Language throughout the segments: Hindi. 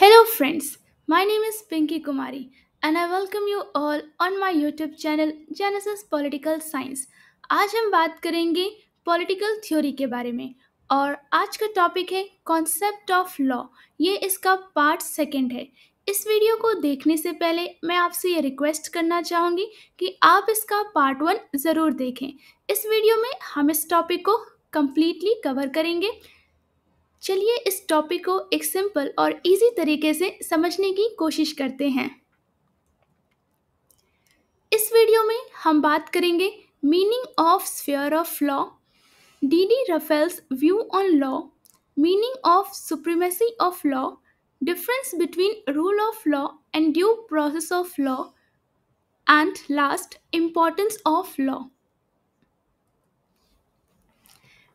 Hello, friends. My name is Pinky Kumari, and I welcome you all on my YouTube channel Genesis Political Science. आज हम बात करेंगे पॉलिटिकल थ्योरी के बारे में और आज का टॉपिक है कॉन्सेप्ट ऑफ लॉ। ये इसका पार्ट सेकंड है। इस वीडियो को देखने से पहले मैं आपसे ये रिक्वेस्ट करना चाहूँगी कि आप इसका पार्ट वन ज़रूर देखें। इस वीडियो में हम इस टॉपिक को कम्प्लीटली कवर करेंगे। चलिए इस टॉपिक को एक सिंपल और इजी तरीके से समझने की कोशिश करते हैं। इस वीडियो में हम बात करेंगे meaning of sphere of law, D D Raphael's view on law, meaning of supremacy of law, difference between rule of law and due process of law, and last importance of law.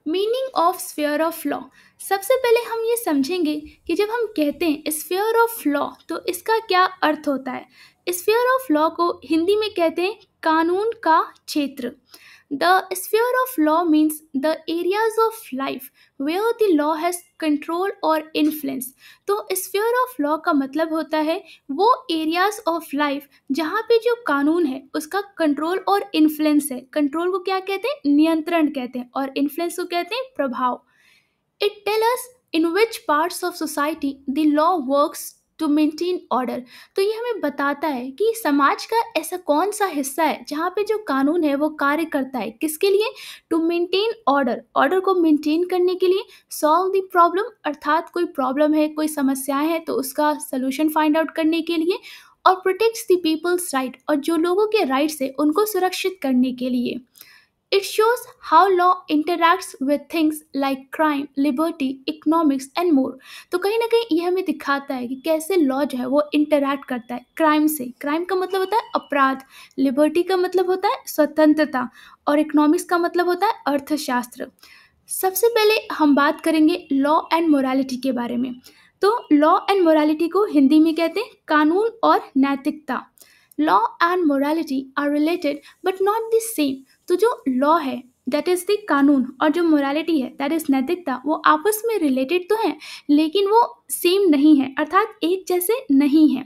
Meaning of sphere of law. सबसे पहले हम ये समझेंगे कि जब हम कहते हैं स्फीयर ऑफ लॉ तो इसका क्या अर्थ होता है। स्फीयर ऑफ लॉ को हिंदी में कहते हैं कानून का क्षेत्र। The sphere of law means the areas of life where the law has control और इन्फ्लुएंस। तो स्फीयर ऑफ लॉ का मतलब होता है वो एरियाज ऑफ लाइफ जहाँ पे जो कानून है उसका कंट्रोल और इन्फ्लुएंस है। कंट्रोल को क्या कहते हैं? नियंत्रण कहते हैं, और इन्फ्लुएंस को कहते हैं प्रभाव। It tell us in which parts of society the law works to maintain order. तो ये हमें बताता है कि समाज का ऐसा कौन सा हिस्सा है जहाँ पे जो कानून है वो कार्य करता है। किसके लिए? टू मेंटेन ऑर्डर, ऑर्डर को मेंटेन करने के लिए। सॉल्व द प्रॉब्लम, अर्थात कोई प्रॉब्लम है, कोई समस्याएं हैं तो उसका सोल्यूशन फाइंड आउट करने के लिए। और प्रोटेक्ट्स द पीपल्स राइट, और जो लोगों के राइट्स है उनको सुरक्षित करने के लिए। It shows how law interacts with things like crime, liberty, economics and more। तो कहीं ना कहीं ये हमें दिखाता है कि कैसे लॉ जो है वो इंटरैक्ट करता है क्राइम से। क्राइम का मतलब होता है अपराध, लिबर्टी का मतलब होता है स्वतंत्रता, और इकोनॉमिक्स का मतलब होता है अर्थशास्त्र। सबसे पहले हम बात करेंगे लॉ एंड मोरालिटी के बारे में। तो लॉ एंड मोरालिटी को हिंदी में कहते हैं कानून और नैतिकता। Law and morality are related but not the same. तो जो लॉ है दैट इज द कानून, और जो मोरालिटी है दैट इज नैतिकता, वो आपस में रिलेटेड तो हैं लेकिन वो सेम नहीं है, अर्थात एक जैसे नहीं है।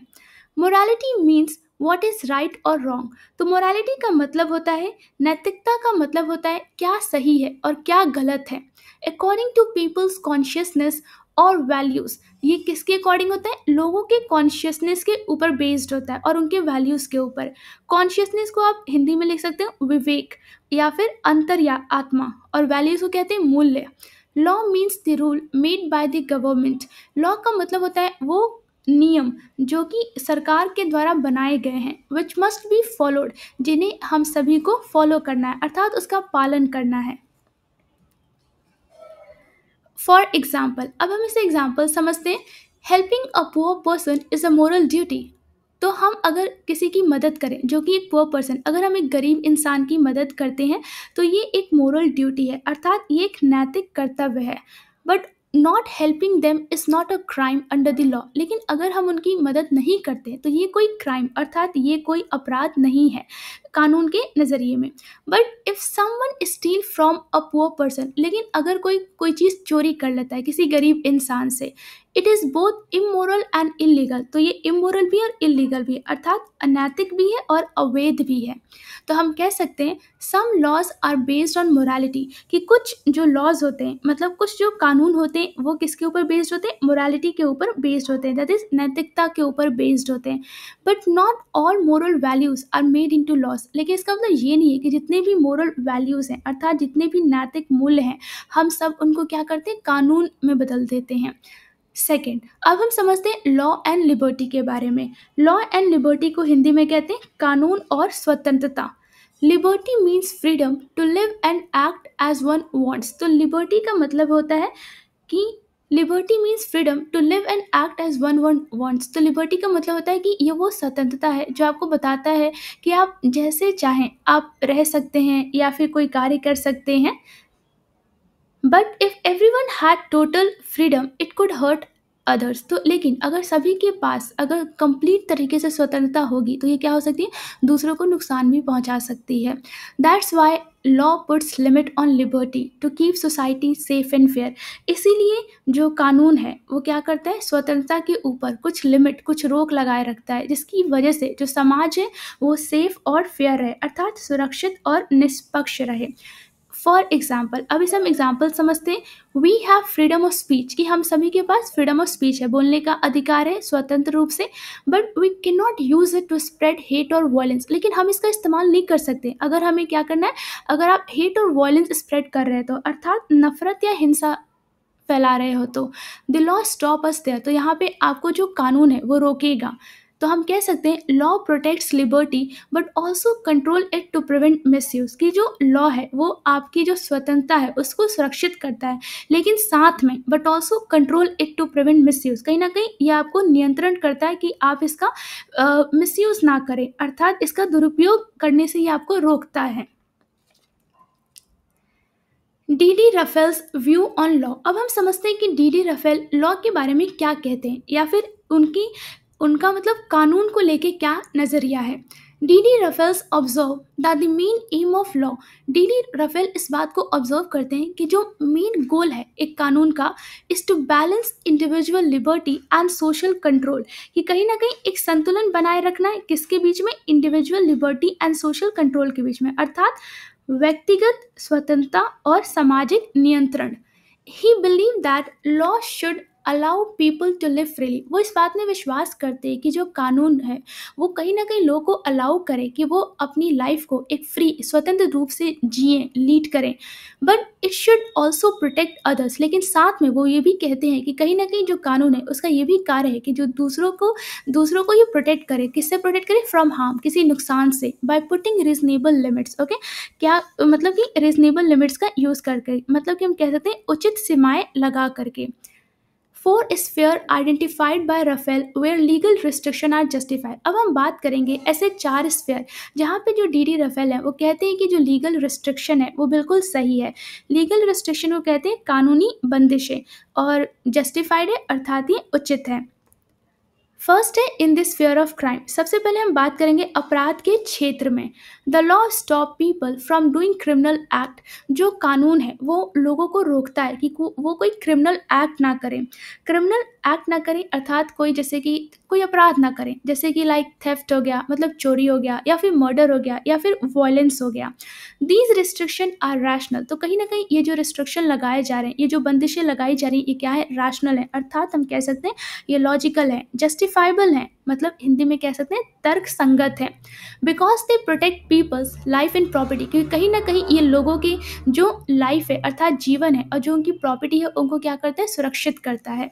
Morality means what is right और रॉन्ग। तो मोरालिटी का मतलब होता है, नैतिकता का मतलब होता है क्या सही है और क्या गलत है। अकॉर्डिंग टू पीपल्स कॉन्शियसनेस और वैल्यूज़। ये किसके अकॉर्डिंग होता है? लोगों के कॉन्शियसनेस के ऊपर बेस्ड होता है और उनके वैल्यूज़ के ऊपर। कॉन्शियसनेस को आप हिंदी में लिख सकते हो विवेक या फिर अंतर या आत्मा, और वैल्यूज़ को कहते हैं मूल्य। Law means the rule made by the government. Law का मतलब होता है वो नियम जो कि सरकार के द्वारा बनाए गए हैं, विच मस्ट बी फॉलोड, जिन्हें हम सभी को फॉलो करना है, अर्थात उसका पालन करना है। फॉर एग्जाम्पल, अब हम इसे एग्जाम्पल समझते हैं। Helping a poor person is a moral duty. तो हम अगर किसी की मदद करें जो कि एक पुअर पर्सन, अगर हम एक गरीब इंसान की मदद करते हैं तो ये एक मोरल ड्यूटी है, अर्थात ये एक नैतिक कर्तव्य है। But not helping them is not a crime under the law. लेकिन अगर हम उनकी मदद नहीं करते तो ये कोई क्राइम, अर्थात ये कोई अपराध नहीं है कानून के नज़रिए में। But if someone steel from a poor person, लेकिन अगर कोई कोई चीज़ चोरी कर लेता है किसी गरीब इंसान से, it is both immoral and illegal. तो ये इमोरल भी और इलीगल भी है, अर्थात अनैतिक भी है और अवैध भी है। तो हम कह सकते हैं some laws are based on morality, कि कुछ जो लॉज होते हैं, मतलब कुछ जो कानून होते हैं वो किसके ऊपर बेस्ड होते हैं? मोरालिटी के ऊपर बेस्ड होते हैं, दैट इज नैतिकता के ऊपर बेस्ड होते हैं। But not all moral values are made into laws. लेकिन इसका मतलब ये नहीं है कि जितने भी मोरल वैल्यूज हैं, अर्थात जितने भी नैतिक मूल्य हैं, हम सब उनको क्या करते हैं? कानून में बदल देते हैं। सेकेंड, अब हम समझते हैं लॉ एंड लिबर्टी के बारे में। लॉ एंड लिबर्टी को हिंदी में कहते हैं कानून और स्वतंत्रता। Liberty means freedom to live and act as one wants. तो लिबर्टी का मतलब होता है कि liberty means freedom to live and act as one one wants. तो लिबर्टी का मतलब होता है कि ये वो स्वतंत्रता है जो आपको बताता है कि आप जैसे चाहें आप रह सकते हैं या फिर कोई कार्य कर सकते हैं। But if everyone had total freedom it could hurt others. तो लेकिन अगर सभी के पास अगर कंप्लीट तरीके से स्वतंत्रता होगी तो ये क्या हो सकती है? दूसरों को नुकसान भी पहुंचा सकती है। That's why law puts limit on liberty to keep society safe and fair. इसीलिए जो कानून है वो क्या करता है, स्वतंत्रता के ऊपर कुछ लिमिट, कुछ रोक लगाए रखता है, जिसकी वजह से जो समाज है वो सेफ और फेयर रहे, अर्थात सुरक्षित और निष्पक्ष रहे। फॉर एग्जाम्पल, अब इसे हम एग्जाम्पल समझते हैं। We have freedom of speech, कि हम सभी के पास फ्रीडम ऑफ स्पीच है, बोलने का अधिकार है स्वतंत्र रूप से। But we can not use it to spread hate और वायलेंस, लेकिन हम इसका इस्तेमाल नहीं कर सकते। अगर हमें क्या करना है, अगर आप हेट और वायलेंस स्प्रेड कर रहे हैं तो, अर्थात नफरत या हिंसा फैला रहे हो तो, the law stop us there, तो यहाँ पे आपको जो कानून है वो रोकेगा। तो हम कह सकते हैं law protects liberty but also control it to prevent misuse, की जो लॉ है वो आपकी जो स्वतंत्रता है उसको सुरक्षित करता है, लेकिन साथ में but also control it to prevent misuse, कहीं ना कहीं ये आपको नियंत्रण करता है कि आप इसका मिसयूज ना करें, अर्थात इसका दुरुपयोग करने से ये आपको रोकता है। D Raphael's view on law. अब हम समझते हैं कि डी रफेल लॉ के बारे में क्या कहते हैं, या फिर उनकी उनका मतलब कानून को लेके क्या नज़रिया है। D Raphael observe that the main aim of law. D Raphael इस बात को ऑब्जर्व करते हैं कि जो मेन गोल है एक कानून का, is to balance individual liberty and social control, कि कहीं ना कहीं एक संतुलन बनाए रखना है, किसके बीच में, individual liberty and social control के बीच में, अर्थात व्यक्तिगत स्वतंत्रता और सामाजिक नियंत्रण। He believe that law should allow people to live freely. वो इस बात में विश्वास करते हैं कि जो कानून है वो कहीं ना कहीं लोगों को अलाउ करे कि वो अपनी लाइफ को एक फ्री, स्वतंत्र रूप से जिए, लीड करें। But it should also protect others, लेकिन साथ में वो ये भी कहते हैं कि कहीं ना कहीं जो कानून है उसका ये भी कार्य है कि जो दूसरों को ये प्रोटेक्ट करे। किससे प्रोटेक्ट करे, फ्रॉम हार्म, किसी नुकसान से, by putting reasonable limits. Okay, क्या मतलब कि रीजनेबल लिमिट्स का यूज़ करके, मतलब कि हम कह सकते हैं उचित सीमाएं लगा करके। Four sphere identified by Raphael where legal restriction are justified. अब हम बात करेंगे ऐसे 4 स्फेयर जहाँ पे जो डी रफेल है वो कहते हैं कि जो लीगल रिस्ट्रिक्शन है वो बिल्कुल सही है। लीगल रिस्ट्रिक्शन को कहते हैं कानूनी बंदिशें, और जस्टिफाइड है अर्थात ये उचित है। फर्स्ट है इन दिस स्फीयर ऑफ क्राइम। सबसे पहले हम बात करेंगे अपराध के क्षेत्र में। The law stop people from doing criminal act. जो कानून है वो लोगों को रोकता है कि वो कोई क्रिमिनल एक्ट ना करें। क्रिमिनल एक्ट ना करें अर्थात कोई, जैसे कि कोई अपराध ना करें, जैसे कि लाइक थेफ्ट हो गया, मतलब चोरी हो गया, या फिर मर्डर हो गया, या फिर वायलेंस हो गया। These restriction are rational. तो कहीं ना कहीं ये जो रिस्ट्रिक्शन लगाए जा रहे हैं, ये जो बंदिशें लगाई जा रही हैं, ये क्या है, रैशनल है, अर्थात हम कह सकते हैं ये लॉजिकल है, जस्टिफाइबल है, मतलब हिंदी में कह सकते हैं तर्क संगत है। Because they protect people's life and property, क्योंकि कहीं ना कहीं ये लोगों की जो लाइफ है अर्थात जीवन है और जो उनकी प्रॉपर्टी है उनको क्या करता है, सुरक्षित करता है।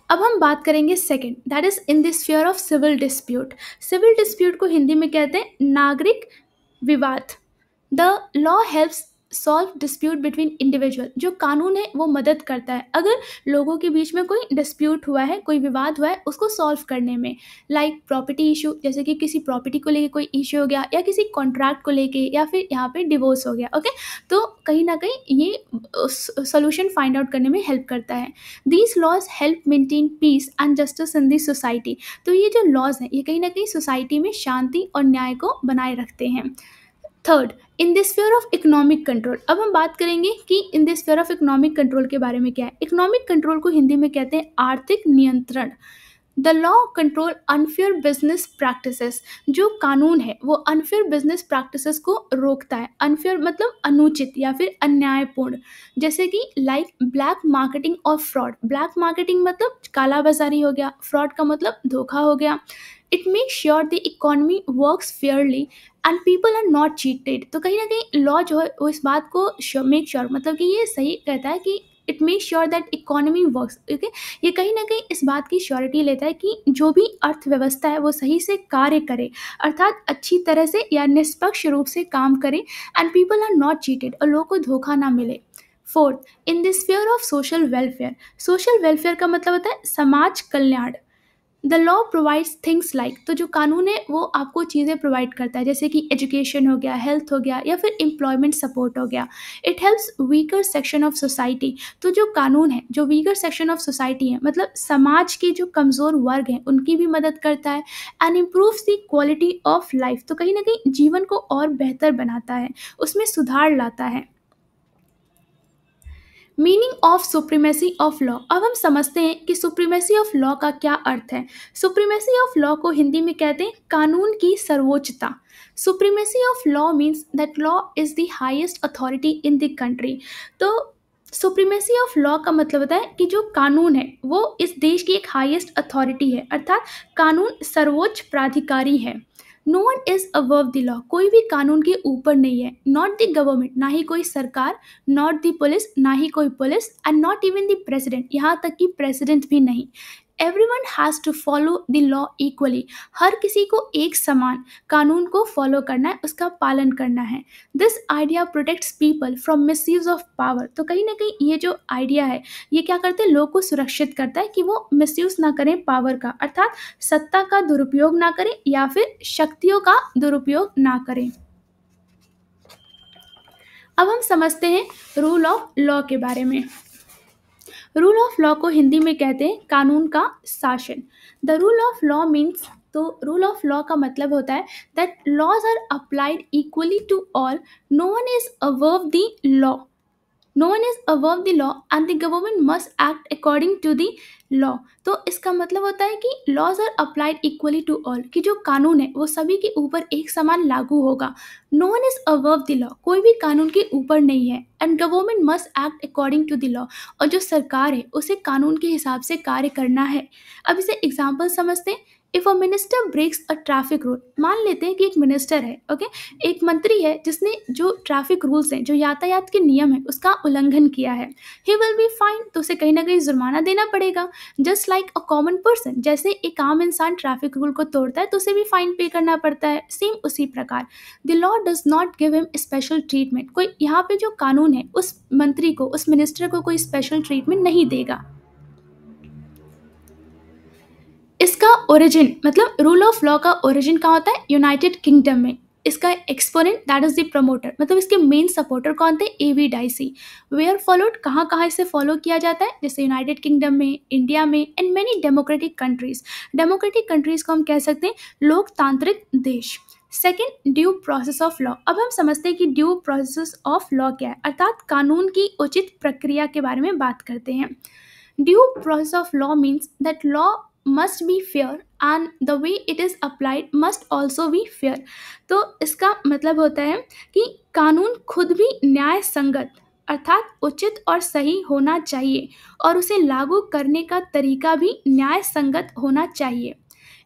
अब हम बात करेंगे second, that is in this sphere of civil dispute. Civil dispute को हिंदी में कहते हैं नागरिक विवाद। The law helps solve dispute between individual. जो कानून है वो मदद करता है अगर लोगों के बीच में कोई डिस्प्यूट हुआ है, कोई विवाद हुआ है, उसको सॉल्व करने में। लाइक प्रॉपर्टी इशू, जैसे कि किसी प्रॉपर्टी को लेके कोई इशू हो गया, या किसी कॉन्ट्रैक्ट को लेके, या फिर यहाँ पे डिवोर्स हो गया। ओके, तो कहीं ना कहीं ये सोल्यूशन फाइंड आउट करने में हेल्प करता है। These laws help maintain peace and justice in this society. तो ये जो लॉज हैं ये कहीं ना कहीं सोसाइटी में शांति और न्याय को बनाए रखते हैं। Third, in this sphere of economic control. अब हम बात करेंगे कि इन this sphere of economic control के बारे में क्या है। इकोनॉमिक कंट्रोल को हिंदी में कहते हैं आर्थिक नियंत्रण। The law control unfair business practices. जो कानून है वो अनफेयर बिजनेस प्रैक्टिसेस को रोकता है। अनफेयर मतलब अनुचित या फिर अन्यायपूर्ण, जैसे कि लाइक ब्लैक मार्केटिंग और फ्रॉड। ब्लैक मार्केटिंग मतलब काला बाजारी हो गया, फ्रॉड का मतलब धोखा हो गया। It make sure the economy works fairly and people are not cheated. तो कहीं ना कहीं लॉ जो है वो इस बात को मेक श्योर, मतलब कि ये सही कहता है कि it make sure that economy works. Okay, ये कहीं ना कहीं इस बात की श्योरिटी लेता है कि जो भी अर्थव्यवस्था है वो सही से कार्य करे, अर्थात अच्छी तरह से या निष्पक्ष रूप से काम करे, and people are not cheated, और लोगों को धोखा ना मिले। Fourth, in this sphere of social welfare. Social welfare का मतलब होता है समाज कल्याण। The law provides things like, तो जो कानून है वो आपको चीज़ें प्रोवाइड करता है, जैसे कि एजुकेशन हो गया, हेल्थ हो गया, या फिर एम्प्लॉयमेंट सपोर्ट हो गया। It helps weaker section of society, तो जो कानून है, जो वीकर सेक्शन ऑफ सोसाइटी है, मतलब समाज के जो कमज़ोर वर्ग हैं उनकी भी मदद करता है। And improves the quality of life, तो कहीं ना कहीं जीवन को और बेहतर बनाता है, उसमें सुधार लाता है। Meaning of supremacy of law, अब हम समझते हैं कि सुप्रीमेसी ऑफ लॉ का क्या अर्थ है। सुप्रीमेसी ऑफ लॉ को हिंदी में कहते हैं कानून की सर्वोच्चता। Supremacy of law means that law is the highest authority in the country. तो सुप्रीमेसी ऑफ लॉ का मतलब होता है कि जो कानून है वो इस देश की एक हाईएस्ट अथॉरिटी है, अर्थात कानून सर्वोच्च प्राधिकारी है। No one is above the law, कोई भी कानून के ऊपर नहीं है। नॉट द गवर्नमेंट, ना ही कोई सरकार, नॉट द पुलिस, ना ही कोई police, and not even the president, यहाँ तक कि प्रेसिडेंट भी नहीं। Everyone has to follow the law equally, हर किसी को एक समान कानून को फॉलो करना है, उसका पालन करना है। This idea protects people from misuse of power, तो कहीं ना कहीं ये जो आइडिया है ये क्या करते हैं, लोग को सुरक्षित करता है कि वो मिसयूज ना करें पावर का, अर्थात सत्ता का दुरुपयोग ना करें या फिर शक्तियों का दुरुपयोग ना करें। अब हम समझते हैं रूल ऑफ लॉ के बारे में। रूल ऑफ लॉ को हिंदी में कहते हैं कानून का शासन। The rule of law means, तो रूल ऑफ लॉ का मतलब होता है that laws are applied equally to all, no one is above the law, no one is above the law and the government must act according to the law. तो इसका मतलब होता है कि laws are applied equally to all, कि जो कानून है वो सभी के ऊपर एक समान लागू होगा। No one is above the law, कोई भी कानून के ऊपर नहीं है। And government must act according to the law, और जो सरकार है उसे कानून के हिसाब से कार्य करना है। अब इसे एग्जाम्पल समझते हैं। If a minister breaks a traffic rule, मान लेते हैं कि एक मिनिस्टर है, ओके, एक मंत्री है जिसने जो ट्रैफिक रूल्स हैं, जो यातायात के नियम है, उसका उल्लंघन किया है, ही विल बी फाइन, तो उसे कहीं ना कहीं जुर्माना देना पड़ेगा। Just like a common person, जैसे एक आम इंसान ट्रैफिक रूल को तोड़ता है तो उसे भी फाइन पे करना पड़ता है, सेम उसी प्रकार the law does not give him special treatment, कोई यहाँ पे जो कानून है उस मंत्री को, उस मिनिस्टर को कोई स्पेशल ट्रीटमेंट नहीं देगा। इसका ओरिजिन, मतलब रूल ऑफ लॉ का ओरिजिन कहाँ होता है, यूनाइटेड किंगडम में। इसका exponent that is the promoter, मतलब इसके मेन सपोर्टर कौन थे, एवी डाइसी। वेयर फॉलोड, कहाँ कहाँ इसे फॉलो किया जाता है, जैसे यूनाइटेड किंगडम में, इंडिया में, and many democratic countries. Democratic countries को हम कह सकते हैं लोकतांत्रिक देश। Second, due process of law. अब हम समझते हैं कि ड्यू प्रोसेस ऑफ लॉ क्या है, अर्थात कानून की उचित प्रक्रिया के बारे में बात करते हैं। Due process of law means that law must be fair and the way it is applied must also be fair। तो इसका मतलब होता है कि कानून खुद भी न्याय संगत, अर्थात उचित और सही होना चाहिए, और उसे लागू करने का तरीका भी न्याय संगत होना चाहिए।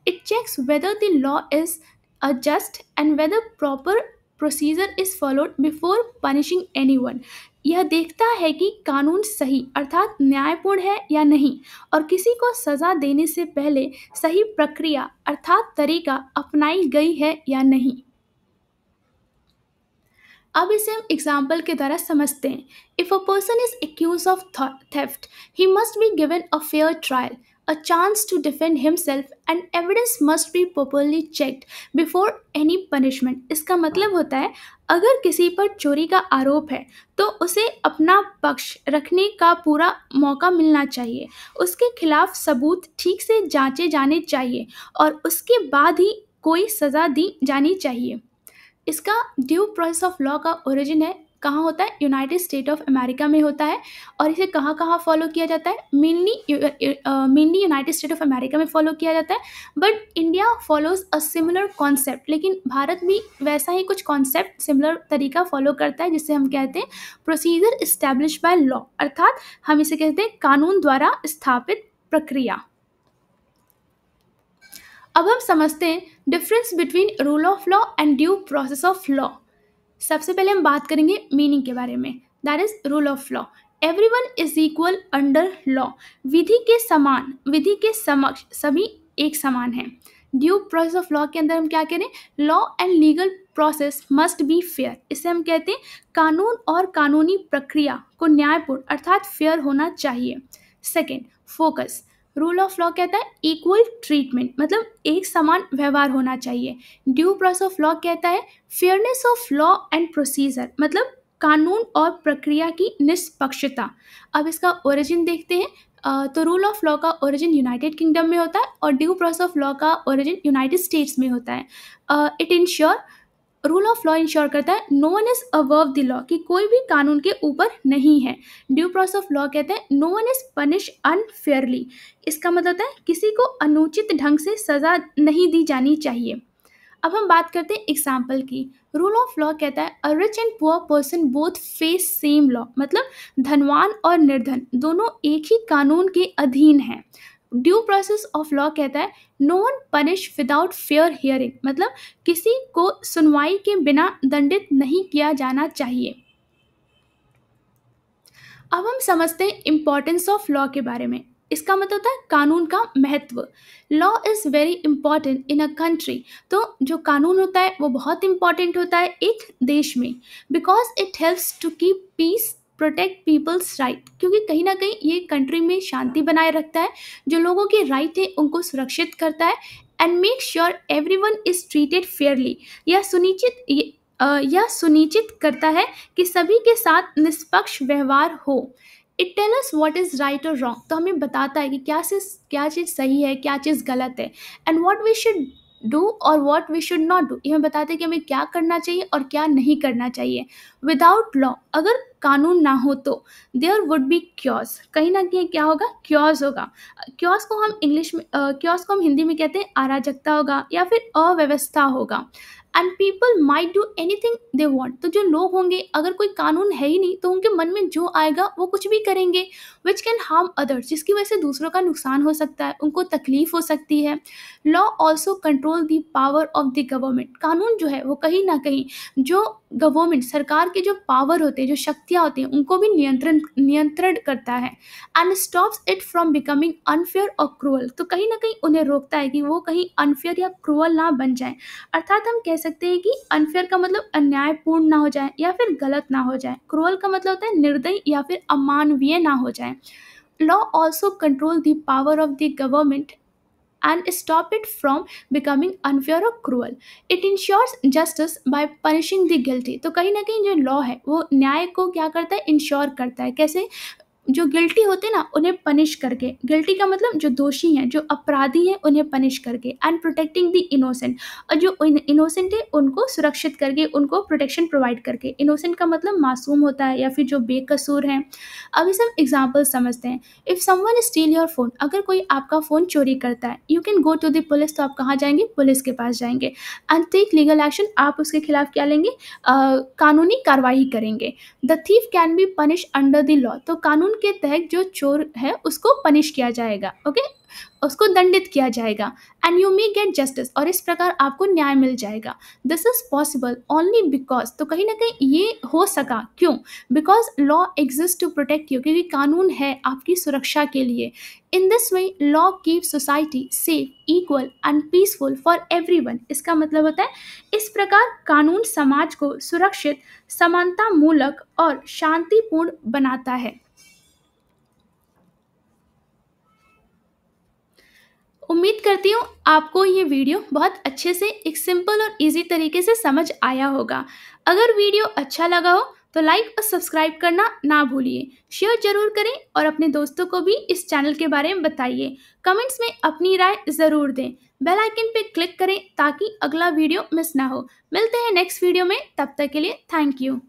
It checks whether the law is just and whether proper procedure is followed before punishing anyone। यह देखता है कि कानून सही अर्थात न्यायपूर्ण है या नहीं, और किसी को सजा देने से पहले सही प्रक्रिया अर्थात तरीका अपनाई गई है या नहीं। अब इसे हम एग्जाम्पल के द्वारा समझते हैं। If a person is accuse of theft, he must be given a fair trial, a chance to defend himself, and evidence must be properly checked before any punishment। इसका मतलब होता है अगर किसी पर चोरी का आरोप है तो उसे अपना पक्ष रखने का पूरा मौका मिलना चाहिए, उसके खिलाफ सबूत ठीक से जांचे जाने चाहिए, और उसके बाद ही कोई सज़ा दी जानी चाहिए। इसका ड्यू प्रोसेस ऑफ लॉ का ओरिजिन है कहाँ होता है, यूनाइटेड स्टेट ऑफ अमेरिका में होता है। और इसे कहाँ कहाँ फॉलो किया जाता है, mainly United state of America में फॉलो किया जाता है। But India follows a similar concept, लेकिन भारत भी वैसा ही कुछ कॉन्सेप्ट, सिमिलर तरीका फॉलो करता है, जिसे हम कहते हैं प्रोसीजर इस्टेब्लिश बाय लॉ, अर्थात हम इसे कहते हैं कानून द्वारा स्थापित प्रक्रिया। अब हम समझते हैं difference between rule of law and due process of law. सबसे पहले हम बात करेंगे मीनिंग के बारे में, that is rule of law. Everyone is equal under law, विधि के समान, विधि के समक्ष सभी एक समान है। ड्यू प्रोसेस ऑफ लॉ के अंदर हम क्या कह रहे हैं, law and legal process must be fair, इसे हम कहते हैं कानून और कानूनी प्रक्रिया को न्यायपूर्ण अर्थात फेयर होना चाहिए। Second, focus, rule of law कहता है इक्वल ट्रीटमेंट, मतलब एक समान व्यवहार होना चाहिए। ड्यू प्रोसेस ऑफ लॉ कहता है fairness of law and procedure, मतलब कानून और प्रक्रिया की निष्पक्षता। अब इसका ओरिजिन देखते हैं। तो रूल ऑफ लॉ का ओरिजिन यूनाइटेड किंगडम में होता है और ड्यू प्रोसेस ऑफ लॉ का ओरिजिन यूनाइटेड स्टेट्स में होता है। It ensure rule of law ensure करता है no one is above the law, कि कोई भी कानून के ऊपर नहीं है। ड्यू प्रोसेस ऑफ लॉ कहते हैं no one is punish unfairly, इसका मतलब है किसी को अनुचित ढंग से सजा नहीं दी जानी चाहिए। अब हम बात करते हैं एग्जाम्पल की। रूल ऑफ लॉ कहता है a rich and poor person both face same law, मतलब धनवान और निर्धन दोनों एक ही कानून के अधीन हैं। ड्यू प्रोसेस ऑफ लॉ कहता है no one punish without fair hearing, मतलब किसी को सुनवाई के बिना दंडित नहीं किया जाना चाहिए। अब हम समझते हैं इम्पोर्टेंस ऑफ लॉ के बारे में। इसका मतलब होता है कानून का महत्व। Law is very important in a country, तो जो कानून होता है वो बहुत इंपॉर्टेंट होता है एक देश में, because it helps to keep peace, protect people's right, क्योंकि कहीं ना कहीं ये कंट्री में शांति बनाए रखता है, जो लोगों के राइट है उनको सुरक्षित करता है। And make sure everyone is treated Fairlie, यह सुनिश्चित करता है कि सभी के साथ निष्पक्ष व्यवहार हो। It tell us what is right और रॉन्ग, तो हमें बताता है कि क्या चीज़ सही है, क्या चीज़ गलत है। And what we should do और what we should not do, ये हमें बताते हैं कि हमें क्या करना चाहिए और क्या नहीं करना चाहिए। विदाउट लॉ, अगर कानून ना हो तो देयर वुड बी क्योस, कहीं ना कहीं क्या होगा, क्योस होगा। क्योस को हम क्योस को हम हिंदी में कहते हैं अराजकता होगा या फिर अव्यवस्था होगा। And people might do anything they want, तो जो लोग होंगे, अगर कोई कानून है ही नहीं तो उनके मन में जो आएगा वो कुछ भी करेंगे, विच कैन हार्म अदर्स, जिसकी वजह से दूसरों का नुकसान हो सकता है, उनको तकलीफ हो सकती है। Law also control the power of the government, कानून जो है वो कहीं ना कहीं जो गवर्नमेंट, सरकार के जो पावर होते हैं, जो शक्तियाँ होती हैं, उनको भी नियंत्रण करता है। And stops it from becoming unfair और क्रूअल, तो कहीं ना कहीं उन्हें रोकता है कि वो कहीं अनफेयर या क्रूअल ना बन जाए। अर्थात हम कह सकते हैं कि अनफेयर का मतलब अन्यायपूर्ण ना हो जाए या फिर गलत ना हो जाए। क्रूअल का मतलब होता है निर्दयी या फिर अमानवीय ना हो जाए। Law also control the power of the government and stop it from becoming unfair or cruel. It ensures justice by punishing the guilty, तो कहीं ना कहीं जो लॉ है वो न्याय को क्या करता है, इंश्योर करता है। कैसे? जो गिल्टी होते हैं ना उन्हें पनिश करके, गिल्टी का मतलब जो दोषी हैं, जो अपराधी हैं, उन्हें पनिश करके। एंड प्रोटेक्टिंग द इनोसेंट, और जो इनोसेंट है उनको सुरक्षित करके, उनको प्रोटेक्शन प्रोवाइड करके। इनोसेंट का मतलब मासूम होता है या फिर जो बेकसूर हैं। अब इस हम एग्जाम्पल समझते हैं। If someone steal your phone, अगर कोई आपका फ़ोन चोरी करता है, you can go to the police, तो आप कहाँ जाएंगे, पुलिस के पास जाएंगे। एंड टेक लीगल एक्शन, आप उसके खिलाफ क्या लेंगे, कानूनी कार्रवाई करेंगे। The thief can be punish under the law, तो कानून के तहत जो चोर है उसको पनिश किया जाएगा, ओके, उसको दंडित किया जाएगा। And you may get justice, और इस प्रकार आपको न्याय मिल जाएगा। This is possible only because, तो कहीं ना कहीं ये हो सका क्यों, because law exist to protect you, क्योंकि कानून है आपकी सुरक्षा के लिए। In this way law keep society safe, equal and peaceful for everyone, इसका मतलब होता है इस प्रकार कानून समाज को सुरक्षित, समानता मूलक और शांतिपूर्ण बनाता है। उम्मीद करती हूँ आपको ये वीडियो बहुत अच्छे से, एक सिंपल और इजी तरीके से समझ आया होगा। अगर वीडियो अच्छा लगा हो तो लाइक और सब्सक्राइब करना ना भूलिए। शेयर जरूर करें और अपने दोस्तों को भी इस चैनल के बारे में बताइए। कमेंट्स में अपनी राय ज़रूर दें। बेल आइकन पे क्लिक करें ताकि अगला वीडियो मिस ना हो। मिलते हैं नेक्स्ट वीडियो में, तब तक के लिए थैंक यू।